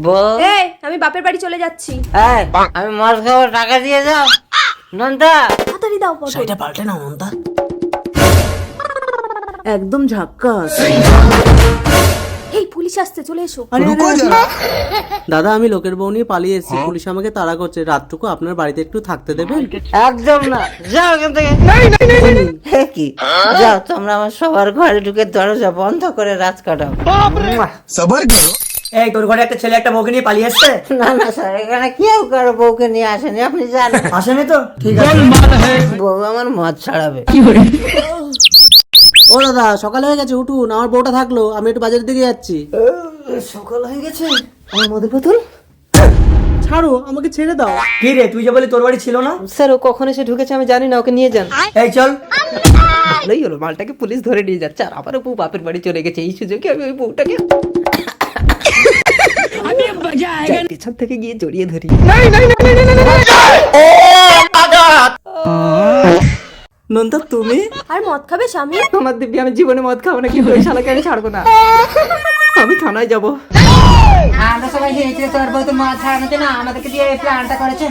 বল। এই আমি বাপের বাড়ি চলে যাচ্ছি। এই, আমি মাছ খাবো, টাকা দিয়ে যাও। নন্দা, তাড়াতাড়ি দাও পটল। সেটা পাল্টে নাও নন্দা। একদম ঝাক্কাস। এই পুলিশ আসছে, চলে এসো। আরে, দাদা আমি লোকের বউ নিয়ে পালিয়ে এসেছি, পুলিশ আমাকে তাড়া করছে, রাতটুকু আপনার বাড়িতে একটু থাকতে দেবেন? একদম না, যাও এখান থেকে। হে কি, যাও তোমরা আমার সবার ঘরে ঢুকে দরজা বন্ধ করে রাত কাটাও। सबर करो। এই তোর ঘরে একটা ছেলে একটা বউকে নিয়ে পালিয়ে এসছে। না না স্যার, এখানে কেউ কারো বউকে নিয়ে আসেনি, আপনি জানেন। আসেনি তো? ঠিক আছে। বউ আমার মদ ছাড়াবে। ও দাদা সকাল হয়ে গেছে, উঠুন, আমার বউটা থাকলো, আমি একটু বাজারের দিকে যাচ্ছি। সকাল হয়ে গেছে, আমার মদের বোতল। ছাড়ো, আমাকে ছেড়ে দাও। কি রে, তুই যে বলি তোর বাড়ি ছিল না? স্যার ও কখন এসে ঢুকেছে আমি জানি না, ওকে নিয়ে যান। এই চল। ভালোই হলো, মালটাকে পুলিশ ধরে নিয়ে যাচ্ছে আর আবার বউ বাপের বাড়ি চলে গেছে। এই সুযোগে আমি ওই বউটাকে যাই, পেছন থেকে গিয়ে জড়িয়ে ধরি। নন্দা তুমি? আর মদ খাবে স্বামী? আমার দিব্যি, আমি জীবনে মদ খাবো না, কিন্তু ওই শালাকে আমি ছাড়বো না। আমি থানায় যাবো। আমরা সবাই তোর বউ তো মদ ছাড়ানোর জন্য আমাদেরকে দিয়ে এই প্ল্যানটা করেছে।